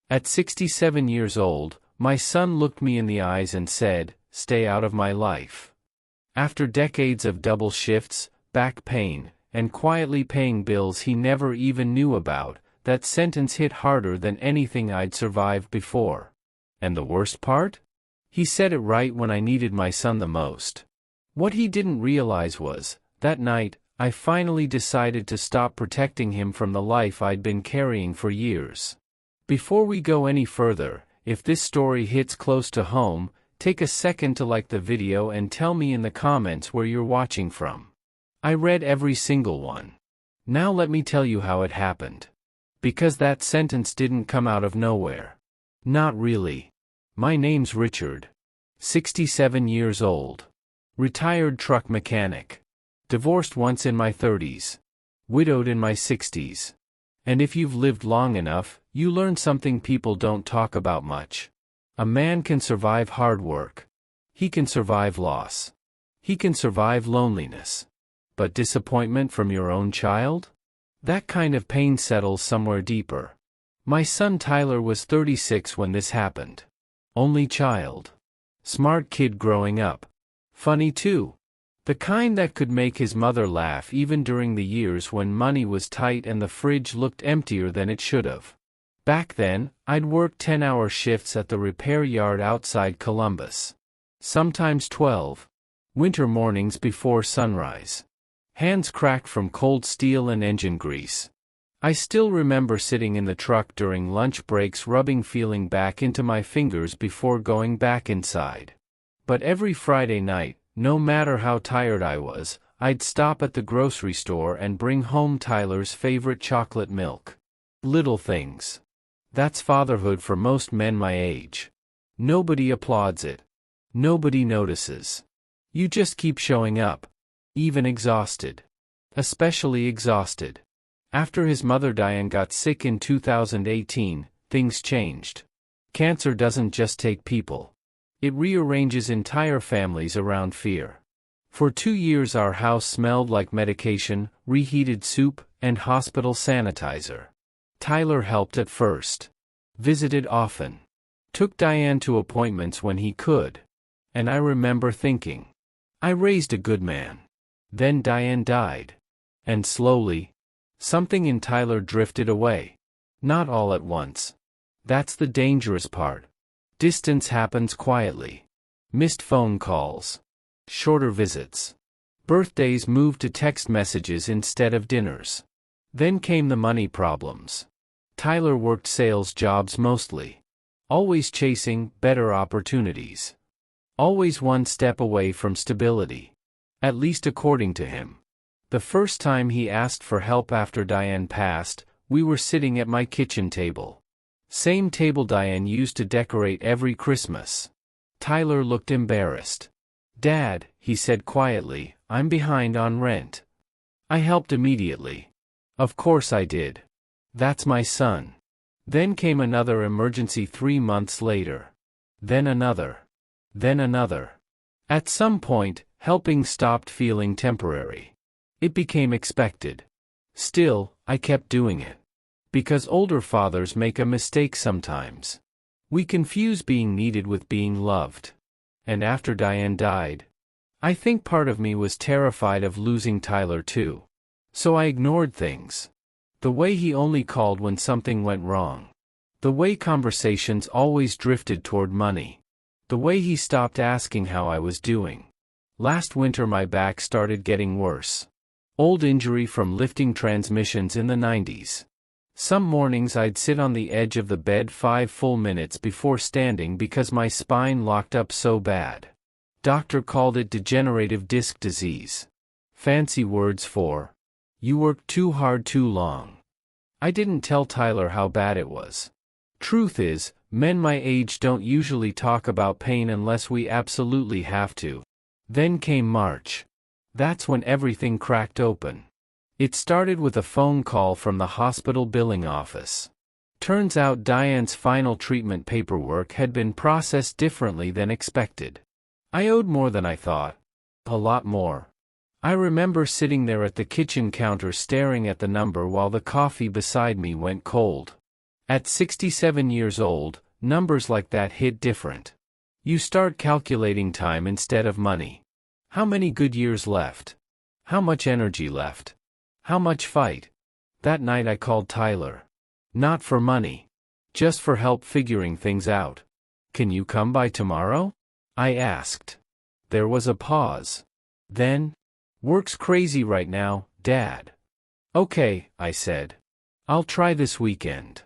At 67 years old, my son looked me in the eyes and said, "Stay out of my life." After decades of double shifts, back pain, and quietly paying bills he never even knew about, that sentence hit harder than anything I'd survived before. And the worst part? He said it right when I needed my son the most. What he didn't realize was, that night, I finally decided to stop protecting him from the life I'd been carrying for years. Before we go any further, if this story hits close to home, take a second to like the video and tell me in the comments where you're watching from. I read every single one. Now let me tell you how it happened. Because that sentence didn't come out of nowhere. Not really. My name's Richard. 67 years old. Retired truck mechanic. Divorced once in my 30s. Widowed in my 60s. And if you've lived long enough, you learn something people don't talk about much. A man can survive hard work. He can survive loss. He can survive loneliness. But disappointment from your own child? That kind of pain settles somewhere deeper. My son Tyler was 36 when this happened. Only child. Smart kid growing up. Funny too. The kind that could make his mother laugh even during the years when money was tight and the fridge looked emptier than it should have. Back then, I'd work 10-hour shifts at the repair yard outside Columbus. Sometimes 12. Winter mornings before sunrise. Hands cracked from cold steel and engine grease. I still remember sitting in the truck during lunch breaks rubbing feeling back into my fingers before going back inside. But every Friday night, no matter how tired I was, I'd stop at the grocery store and bring home Tyler's favorite chocolate milk. Little things. That's fatherhood for most men my age. Nobody applauds it. Nobody notices. You just keep showing up. Even exhausted. Especially exhausted. After his mother Diane got sick in 2018, things changed. Cancer doesn't just take people. It rearranges entire families around fear. For 2 years our house smelled like medication, reheated soup, and hospital sanitizer. Tyler helped at first. Visited often. Took Diane to appointments when he could. And I remember thinking, I raised a good man. Then Diane died. And slowly, something in Tyler drifted away. Not all at once. That's the dangerous part. Distance happens quietly. Missed phone calls. Shorter visits. Birthdays moved to text messages instead of dinners. Then came the money problems. Tyler worked sales jobs mostly. Always chasing better opportunities. Always one step away from stability. At least according to him. The first time he asked for help after Diane passed, we were sitting at my kitchen table. Same table Diane used to decorate every Christmas. Tyler looked embarrassed. "Dad," he said quietly, "I'm behind on rent." I helped immediately. Of course I did. That's my son. Then came another emergency 3 months later. Then another. Then another. At some point, helping stopped feeling temporary. It became expected. Still, I kept doing it. Because older fathers make a mistake sometimes. We confuse being needed with being loved. And after Diane died, I think part of me was terrified of losing Tyler too. So I ignored things. The way he only called when something went wrong. The way conversations always drifted toward money. The way he stopped asking how I was doing. Last winter my back started getting worse. Old injury from lifting transmissions in the 90s. Some mornings I'd sit on the edge of the bed 5 full minutes before standing because my spine locked up so bad. Doctor called it degenerative disc disease. Fancy words for, you worked too hard too long. I didn't tell Tyler how bad it was. Truth is, men my age don't usually talk about pain unless we absolutely have to. Then came March. That's when everything cracked open. It started with a phone call from the hospital billing office. Turns out Diane's final treatment paperwork had been processed differently than expected. I owed more than I thought. A lot more. I remember sitting there at the kitchen counter staring at the number while the coffee beside me went cold. At 67 years old, numbers like that hit different. You start calculating time instead of money. How many good years left? How much energy left? How much fight? That night I called Tyler. Not for money. Just for help figuring things out. Can you come by tomorrow? I asked. There was a pause. Then, work's crazy right now, Dad. Okay, I said. I'll try this weekend.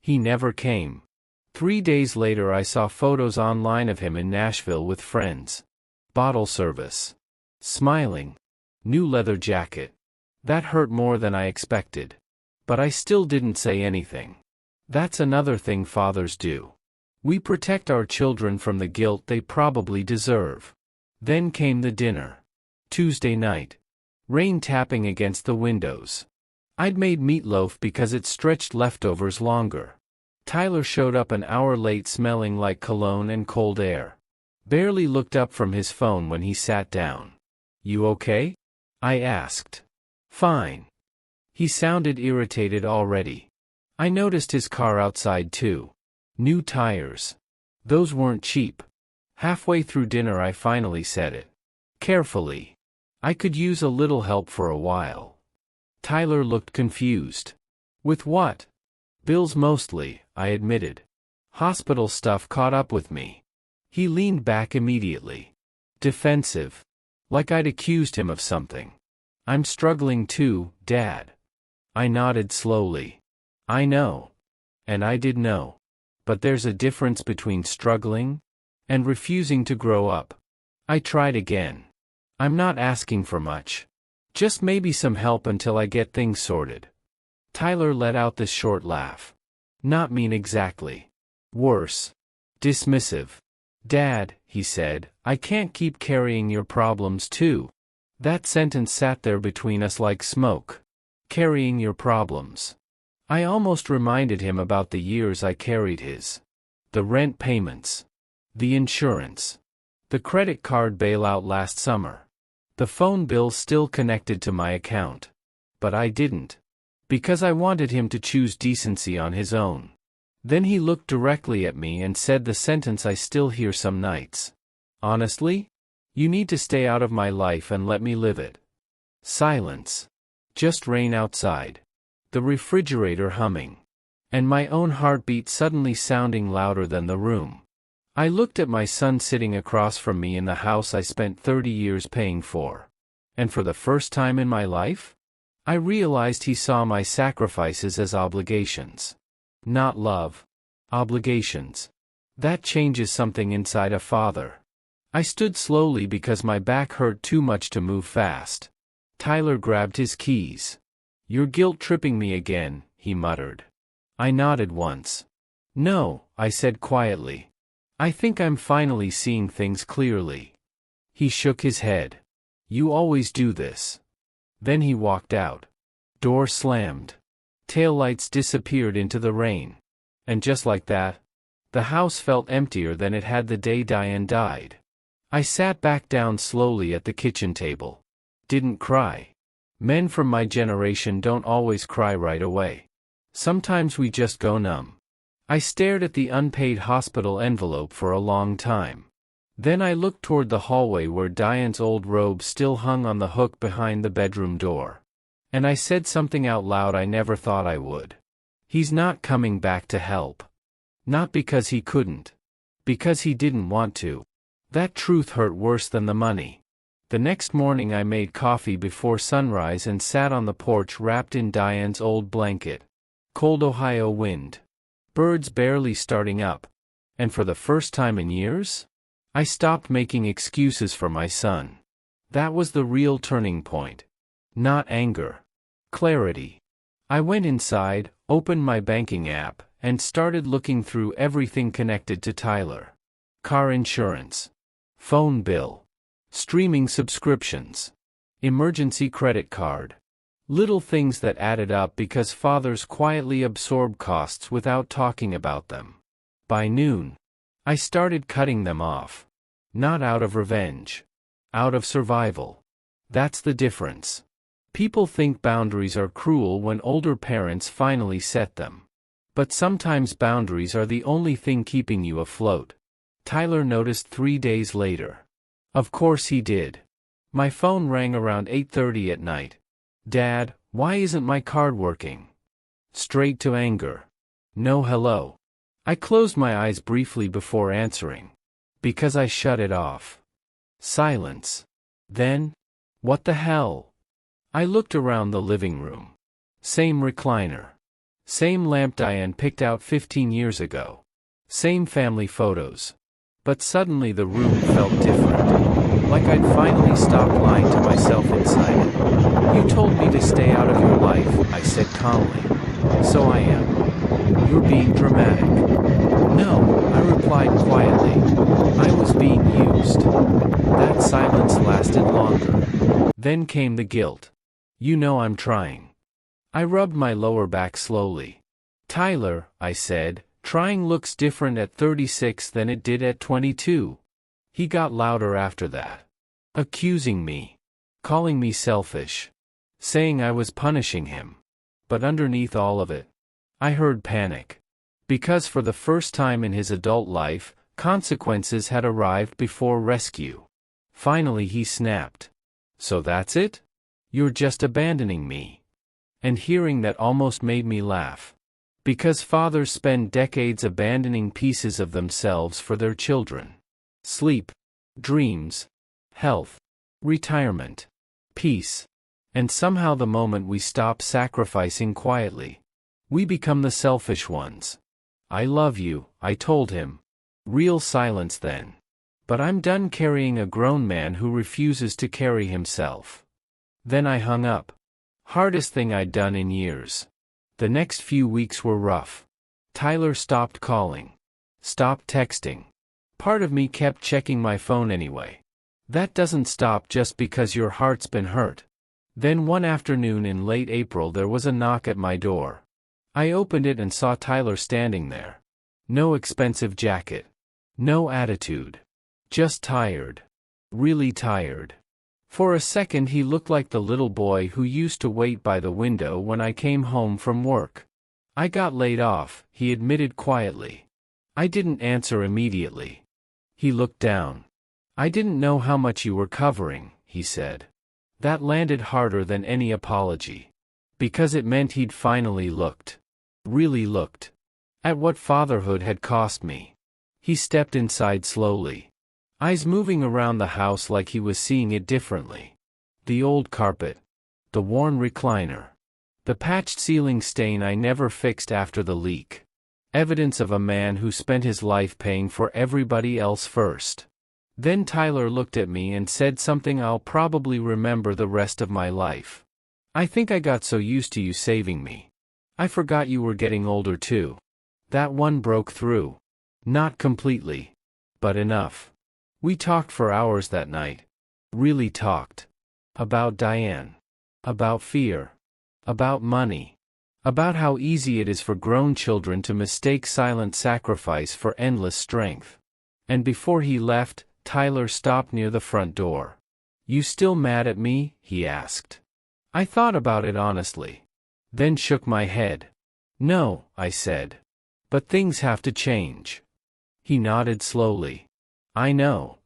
He never came. 3 days later I saw photos online of him in Nashville with friends. Bottle service. Smiling. New leather jacket. That hurt more than I expected. But I still didn't say anything. That's another thing fathers do. We protect our children from the guilt they probably deserve. Then came the dinner. Tuesday night. Rain tapping against the windows. I'd made meatloaf because it stretched leftovers longer. Tyler showed up an hour late smelling like cologne and cold air. Barely looked up from his phone when he sat down. You okay? I asked. Fine. He sounded irritated already. I noticed his car outside too. New tires. Those weren't cheap. Halfway through dinner I finally said it. Carefully. I could use a little help for a while. Tyler looked confused. With what? Bills mostly, I admitted. Hospital stuff caught up with me. He leaned back immediately. Defensive. Like I'd accused him of something. I'm struggling too, Dad. I nodded slowly. I know. And I did know. But there's a difference between struggling and refusing to grow up. I tried again. I'm not asking for much. Just maybe some help until I get things sorted. Tyler let out this short laugh. Not mean exactly. Worse. Dismissive. Dad, he said, I can't keep carrying your problems too. That sentence sat there between us like smoke. Carrying your problems. I almost reminded him about the years I carried his. The rent payments. The insurance. The credit card bailout last summer. The phone bill still connected to my account. But I didn't. Because I wanted him to choose decency on his own. Then he looked directly at me and said the sentence I still hear some nights. Honestly? You need to stay out of my life and let me live it. Silence. Just rain outside. The refrigerator humming. And my own heartbeat suddenly sounding louder than the room. I looked at my son sitting across from me in the house I spent 30 years paying for. And for the first time in my life, I realized he saw my sacrifices as obligations. Not love. Obligations. That changes something inside a father. I stood slowly because my back hurt too much to move fast. Tyler grabbed his keys. You're guilt-tripping me again, he muttered. I nodded once. No, I said quietly. I think I'm finally seeing things clearly. He shook his head. You always do this. Then he walked out. Door slammed. Taillights disappeared into the rain. And just like that, the house felt emptier than it had the day Diane died. I sat back down slowly at the kitchen table. Didn't cry. Men from my generation don't always cry right away. Sometimes we just go numb. I stared at the unpaid hospital envelope for a long time. Then I looked toward the hallway where Diane's old robe still hung on the hook behind the bedroom door. And I said something out loud I never thought I would. He's not coming back to help. Not because he couldn't. Because he didn't want to. That truth hurt worse than the money. The next morning I made coffee before sunrise and sat on the porch wrapped in Diane's old blanket. Cold Ohio wind. Birds barely starting up. And for the first time in years, I stopped making excuses for my son. That was the real turning point. Not anger. Clarity. I went inside, opened my banking app, and started looking through everything connected to Tyler. Car insurance. Phone bill. Streaming subscriptions. Emergency credit card. Little things that added up because fathers quietly absorb costs without talking about them. By noon, I started cutting them off. Not out of revenge. Out of survival. That's the difference. People think boundaries are cruel when older parents finally set them. But sometimes boundaries are the only thing keeping you afloat. Tyler noticed 3 days later. Of course he did. My phone rang around 8:30 at night. "Dad, why isn't my card working?" Straight to anger. No hello. I closed my eyes briefly before answering. Because I shut it off. Silence. Then, what the hell? I looked around the living room. Same recliner. Same lamp Diane picked out 15 years ago. Same family photos. But suddenly the room felt different. Like I'd finally stopped lying to myself inside it. "You told me to stay out of your life," I said calmly. "So I am." "You're being dramatic." "No," I replied quietly. "I was being used." That silence lasted longer. Then came the guilt. "You know I'm trying." I rubbed my lower back slowly. "Tyler," I said, "trying looks different at 36 than it did at 22. He got louder after that. Accusing me. Calling me selfish. Saying I was punishing him. But underneath all of it, I heard panic. Because for the first time in his adult life, consequences had arrived before rescue. Finally he snapped. "So that's it? You're just abandoning me." And hearing that almost made me laugh. Because fathers spend decades abandoning pieces of themselves for their children. Sleep. Dreams. Health. Retirement. Peace. And somehow the moment we stop sacrificing quietly, we become the selfish ones. "I love you," I told him. Real silence then. "But I'm done carrying a grown man who refuses to carry himself." Then I hung up. Hardest thing I'd done in years. The next few weeks were rough. Tyler stopped calling. Stopped texting. Part of me kept checking my phone anyway. That doesn't stop just because your heart's been hurt. Then one afternoon in late April there was a knock at my door. I opened it and saw Tyler standing there. No expensive jacket. No attitude. Just tired. Really tired. For a second he looked like the little boy who used to wait by the window when I came home from work. "I got laid off," he admitted quietly. I didn't answer immediately. He looked down. "I didn't know how much you were covering," he said. That landed harder than any apology. Because it meant he'd finally looked. Really looked. At what fatherhood had cost me. He stepped inside slowly. Eyes moving around the house like he was seeing it differently. The old carpet. The worn recliner. The patched ceiling stain I never fixed after the leak. Evidence of a man who spent his life paying for everybody else first. Then Tyler looked at me and said something I'll probably remember the rest of my life. "I think I got so used to you saving me. I forgot you were getting older too." That one broke through. Not completely. But enough. We talked for hours that night. Really talked. About Diane. About fear. About money. About how easy it is for grown children to mistake silent sacrifice for endless strength. And before he left, Tyler stopped near the front door. "You still mad at me?" he asked. I thought about it honestly. Then shook my head. "No," I said. "But things have to change." He nodded slowly. "I know."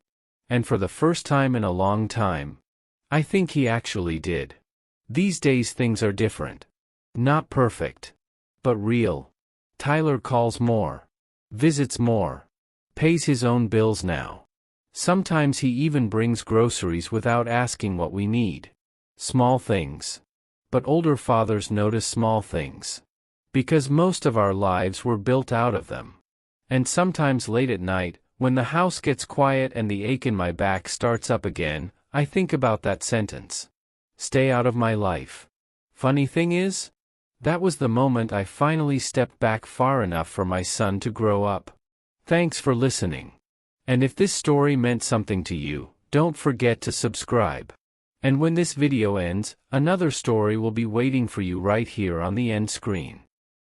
And for the first time in a long time, I think he actually did. These days things are different. Not perfect. But real. Tyler calls more. Visits more. Pays his own bills now. Sometimes he even brings groceries without asking what we need. Small things. But older fathers notice small things. Because most of our lives were built out of them. And sometimes late at night, when the house gets quiet and the ache in my back starts up again, I think about that sentence. Stay out of my life. Funny thing is, that was the moment I finally stepped back far enough for my son to grow up. Thanks for listening. And if this story meant something to you, don't forget to subscribe. And when this video ends, another story will be waiting for you right here on the end screen.